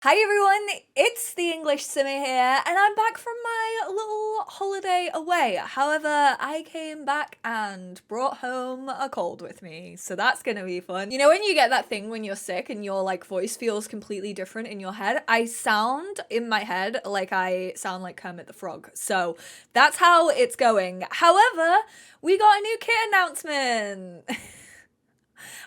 Hi everyone, it's the English Simmer here, and I'm back from my little holiday away. However, I came back and brought home a cold with me, so that's gonna be fun. You know when you get that thing when you're sick and your voice feels completely different in your head? I sound in my head like I sound like Kermit the Frog, so that's how it's going. However, we got a new kit announcement.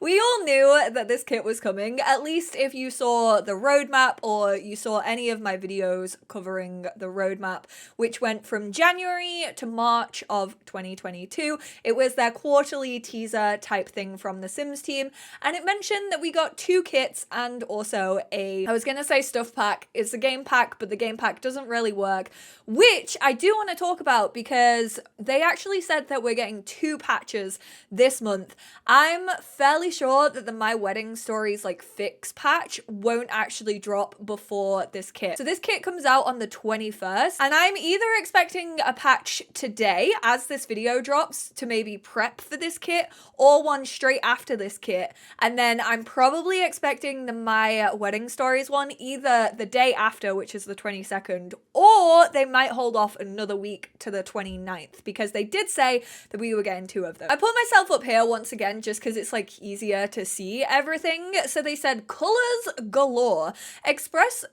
We all knew that this kit was coming, at least if you saw the roadmap or you saw any of my videos covering the roadmap, which went from January to March of 2022. It was their quarterly teaser type thing from the Sims team, and it mentioned that we got 2 kits and also I was gonna say stuff pack. It's a game pack, but the game pack doesn't really work, which I do want to talk about because they actually said that we're getting 2 patches this month. I'm fairly sure that the My Wedding Stories fix patch won't actually drop before this kit. So this kit comes out on the 21st, and I'm either expecting a patch today as this video drops to maybe prep for this kit, or one straight after this kit. And then I'm probably expecting the My Wedding Stories one either the day after, which is the 22nd, or they might hold off another week to the 29th, because they did say that we were getting 2 of them. I put myself up here once again just because it's easier to see everything. So they said colors galore. Express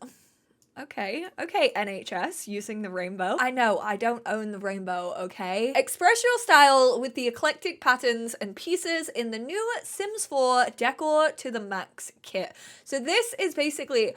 Okay, NHS using the rainbow. I know, I don't own the rainbow, okay? Express your style with the eclectic patterns and pieces in the new Sims 4 Decor to the Max kit. So this is basically,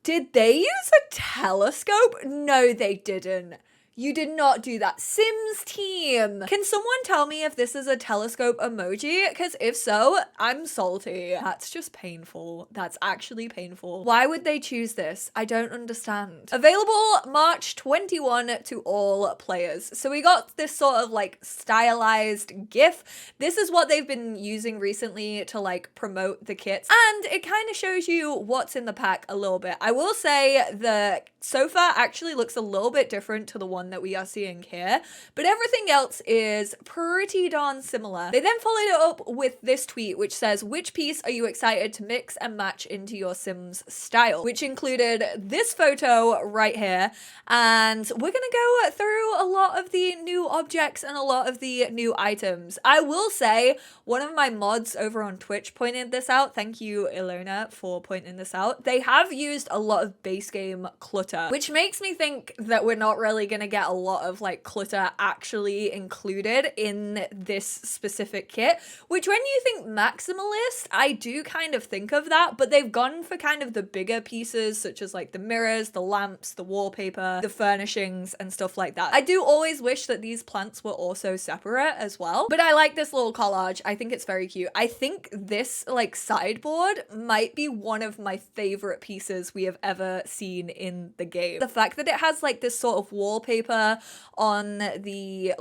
did they use a telescope? No, they didn't. You did not do that. Sims team, can someone tell me if this is a telescope emoji? Because if so, I'm salty. That's just painful. That's actually painful. Why would they choose this? I don't understand. Available March 21 to all players. So we got this sort of stylized GIF. This is what they've been using recently to promote the kits. And it kind of shows you what's in the pack a little bit. I will say the sofa actually looks a little bit different to the one that we are seeing here, but everything else is pretty darn similar. They then followed it up with this tweet, which says, which piece are you excited to mix and match into your Sims style? Which included this photo right here, and we're gonna go through a lot of the new objects and a lot of the new items. I will say, one of my mods over on Twitch pointed this out. Thank you, Ilona, for pointing this out. They have used a lot of base game clutter, which makes me think that we're not really gonna get a lot of clutter actually included in this specific kit, which when you think maximalist, I do kind of think of that, but they've gone for kind of the bigger pieces, such as the mirrors, the lamps, the wallpaper, the furnishings, and stuff like that. I do always wish that these plants were also separate as well, but I like this little collage. I think it's very cute. I think this sideboard might be one of my favorite pieces we have ever seen in the game. The fact that it has this sort of wallpaper on the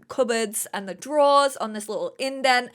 cupboards and the drawers on this little indent.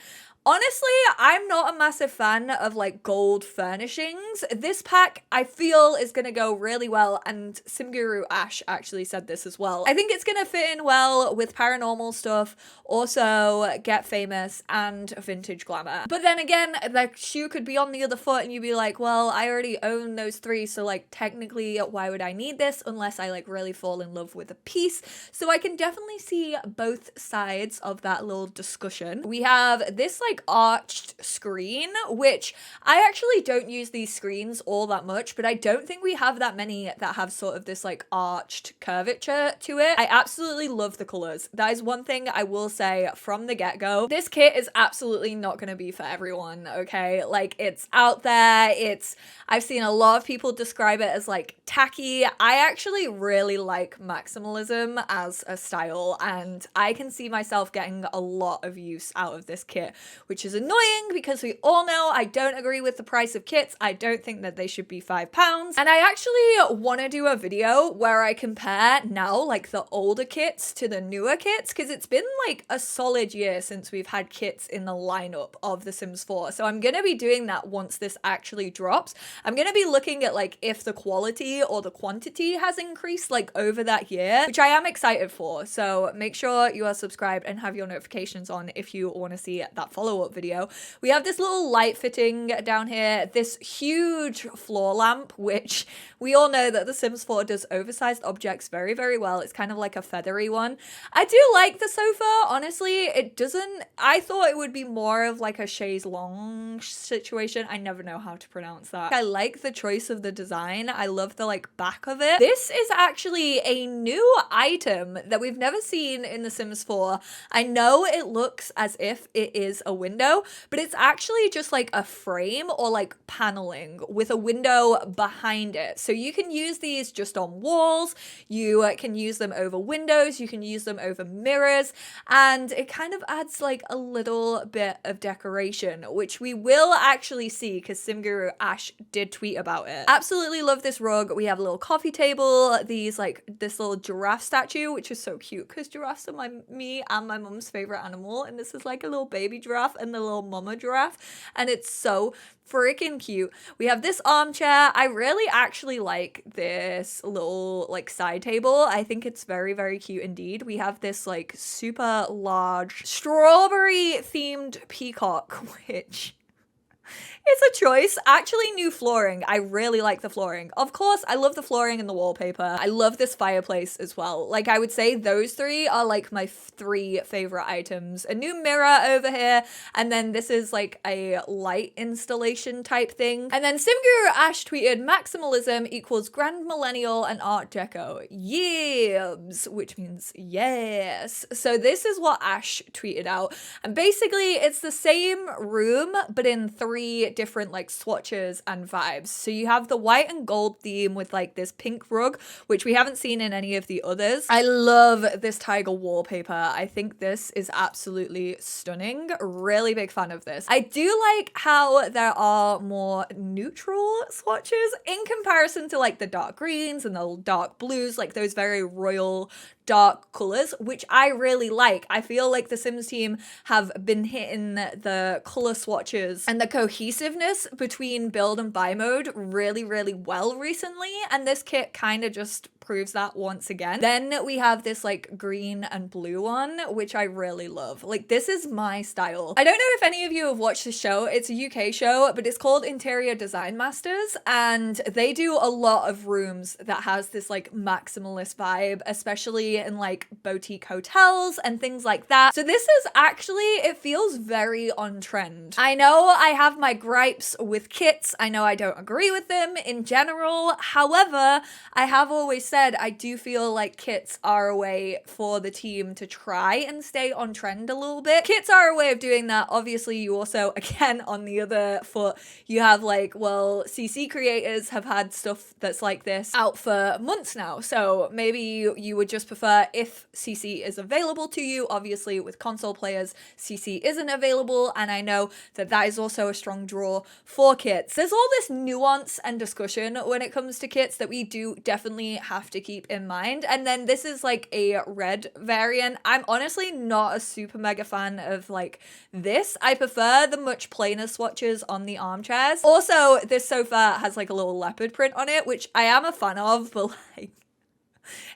Honestly, I'm not a massive fan of gold furnishings. This pack I feel is gonna go really well, and Simguru Ash actually said this as well. I think it's gonna fit in well with paranormal stuff, also Get Famous and Vintage Glamour. But then again, the shoe could be on the other foot and you'd be like, well, I already own those 3, so technically why would I need this unless I really fall in love with a piece? So I can definitely see both sides of that little discussion. We have this arched screen, which I actually don't use these screens all that much, but I don't think we have that many that have sort of this arched curvature to it. I absolutely love the colors. That is one thing I will say from the get-go. This kit is absolutely not going to be for everyone, okay? It's out there. I've seen a lot of people describe it as tacky. I actually really like maximalism as a style, and I can see myself getting a lot of use out of this kit, which is annoying because we all know I don't agree with the price of kits. I don't think that they should be £5. And I actually want to do a video where I compare now the older kits to the newer kits, because it's been a solid year since we've had kits in the lineup of The Sims 4. So I'm going to be doing that once this actually drops. I'm going to be looking at if the quality or the quantity has increased over that year, which I am excited for. So make sure you are subscribed and have your notifications on if you want to see that follow follow-up video. We have this little light fitting down here, this huge floor lamp, which we all know that The Sims 4 does oversized objects very, very well. It's kind of like a feathery one. I do like the sofa, honestly. It doesn't, I thought it would be more of like a chaise longue situation. I never know how to pronounce that. I like the choice of the design. I love the like back of it. This is actually a new item that we've never seen in The Sims 4. I know it looks as if it is a window, but it's actually just like a frame or like paneling with a window behind it. So you can use these just on walls, you can use them over windows, you can use them over mirrors, and it kind of adds like a little bit of decoration, which we will actually see because Sim Guru Ash did tweet about it. Absolutely love this rug. We have a little coffee table, these like this little giraffe statue, which is so cute because giraffes are me and my mum's favorite animal, and this is like a little baby giraffe and the little mama giraffe, and it's so freaking cute. We have this armchair. I really actually like this little like side table. I think it's very, very cute indeed. We have this like super large strawberry themed peacock, which it's a choice. Actually, new flooring. I really like the flooring. Of course, I love the flooring and the wallpaper. I love this fireplace as well. Like, I would say those three are like my three favorite items. A new mirror over here, and then this is like a light installation type thing. And then Sim Guru Ash tweeted, maximalism equals grand millennial and art deco. Yebs, which means yes. So this is what Ash tweeted out. And basically, it's the same room, but in three different like swatches and vibes. So you have the white and gold theme with like this pink rug, which we haven't seen in any of the others. I love this tiger wallpaper. I think this is absolutely stunning. Really big fan of this. I do like how there are more neutral swatches in comparison to like the dark greens and the dark blues, like those very royal dark colors, which I really like. I feel like the Sims team have been hitting the color swatches and the cohesiveness between build and buy mode really, really well recently, and this kit kind of just proves that once again. Then we have this like green and blue one, which I really love. Like, this is my style. I don't know if any of you have watched this show. It's a UK show, but it's called Interior Design Masters, and they do a lot of rooms that has this like maximalist vibe, especially in like boutique hotels and things like that. So this is actually, it feels very on trend. I know I have my gripes with kits. I know I don't agree with them in general. However, I have always said I do feel like kits are a way for the team to try and stay on trend a little bit. Kits are a way of doing that. Obviously, you also, again, on the other foot, you have like, well, CC creators have had stuff that's like this out for months now. So maybe you would just prefer if CC is available to you. Obviously, with console players, CC isn't available, and I know that that is also a strong draw for kits. There's all this nuance and discussion when it comes to kits that we do definitely have to keep in mind. And then this is like a red variant. I'm honestly not a super mega fan of like this. I prefer the much plainer swatches on the armchairs. Also, this sofa has like a little leopard print on it, which I am a fan of, but like,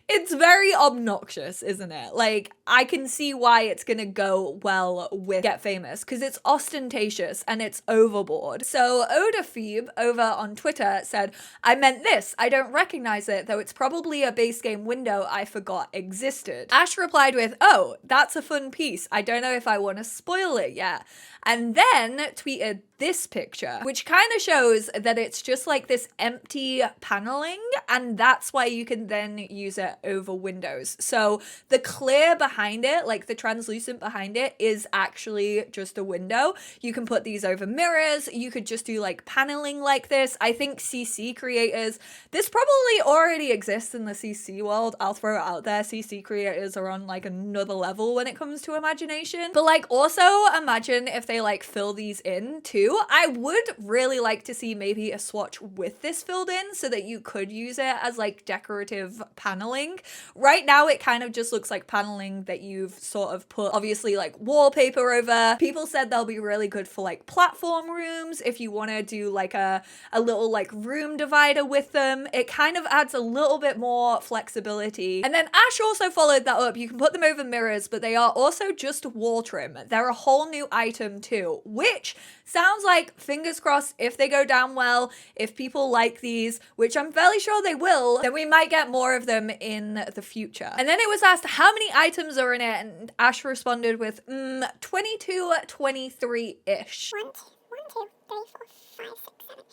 it's very obnoxious, isn't it? Like, I can see why it's gonna go well with Get Famous, because it's ostentatious and it's overboard. So Oda Phoebe over on Twitter said, I meant this. I don't recognize it, though it's probably a base game window I forgot existed. Ash replied with, oh, that's a fun piece. I don't know if I want to spoil it yet. And then tweeted this picture, which kind of shows that it's just like this empty paneling, and that's why you can then use it over windows. So the clear behind it, like the translucent behind it, is actually just a window. You can put these over mirrors. You could just do like paneling like this. I think CC creators, this probably already exists in the CC world. I'll throw it out there. CC creators are on like another level when it comes to imagination. But like, also imagine if they like fill these in too. too. I would really like to see maybe a swatch with this filled in so that you could use it as like decorative paneling. Right now it kind of just looks like paneling that you've sort of put obviously like wallpaper over. People said they'll be really good for like platform rooms if you want to do like a little like room divider with them. It kind of adds a little bit more flexibility. And then Ash also followed that up. You can put them over mirrors, but they are also just wall trim. They're a whole new item too, which sounds like, fingers crossed, if they go down well, if people like these, which I'm fairly sure they will, then we might get more of them in the future. And then it was asked how many items are in it, and Ash responded with 22, 23-ish. 1, 2, 3, 4, 5, 6, 7, 8,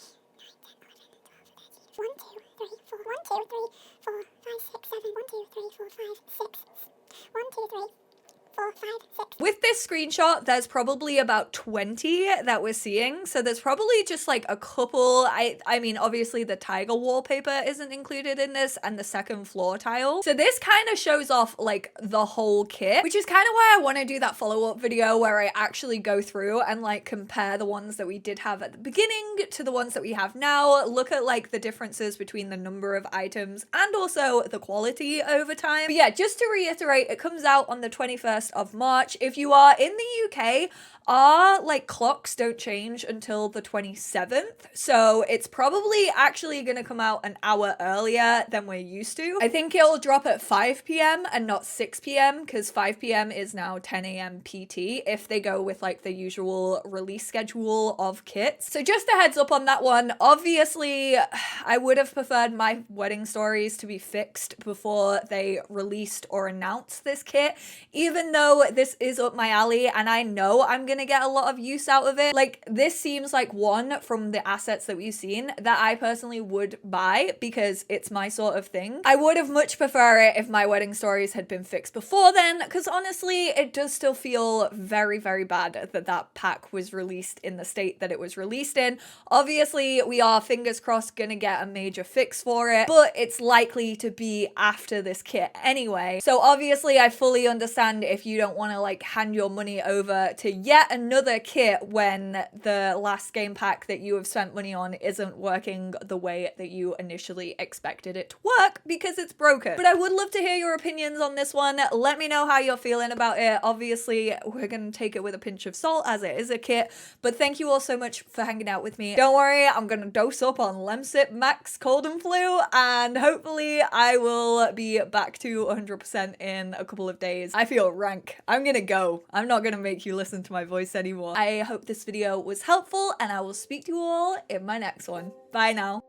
9, 10, 11, 12, 13. 1, 2, 3, 4, 1, 2, 3, 4, 5, 6, 7, 1, 2, 3, 4, 5, 6. 1, 2, 3, 4, 5, 6. With this screenshot, there's probably about 20 that we're seeing. So there's probably just like a couple. I mean, obviously the tiger wallpaper isn't included in this and the second floor tile. So this kind of shows off like the whole kit, which is kind of why I want to do that follow-up video where I actually go through and like compare the ones that we did have at the beginning to the ones that we have now. Look at like the differences between the number of items and also the quality over time. But yeah, just to reiterate, it comes out on the 21st of March. If you are in the UK, our like clocks don't change until the 27th, so it's probably actually going to come out an hour earlier than we're used to. I think it'll drop at 5 p.m. and not 6 p.m. because 5 p.m. is now 10 a.m. PT if they go with like the usual release schedule of kits. So just a heads up on that one. Obviously, I would have preferred my wedding stories to be fixed before they released or announced this kit, even though this is up my alley and I know I'm gonna get a lot of use out of it. Like, this seems like one from the assets that we've seen that I personally would buy because it's my sort of thing. I would have much prefer it if my wedding stories had been fixed before then, because honestly it does still feel very, very bad that that pack was released in the state that it was released in. Obviously we are, fingers crossed, gonna get a major fix for it, but it's likely to be after this kit anyway. So obviously I fully understand if you don't want to like hand your money over to yet another kit when the last game pack that you have spent money on isn't working the way that you initially expected it to work because it's broken. But I would love to hear your opinions on this one. Let me know how you're feeling about it. Obviously we're gonna take it with a pinch of salt as it is a kit, but thank you all so much for hanging out with me. Don't worry, I'm gonna dose up on Lemsip Max Cold and Flu, and hopefully I will be back to 100% in a couple of days. I feel rank. I'm gonna go. I'm not gonna make you listen to my voice anymore. I hope this video was helpful and I will speak to you all in my next one. Bye now.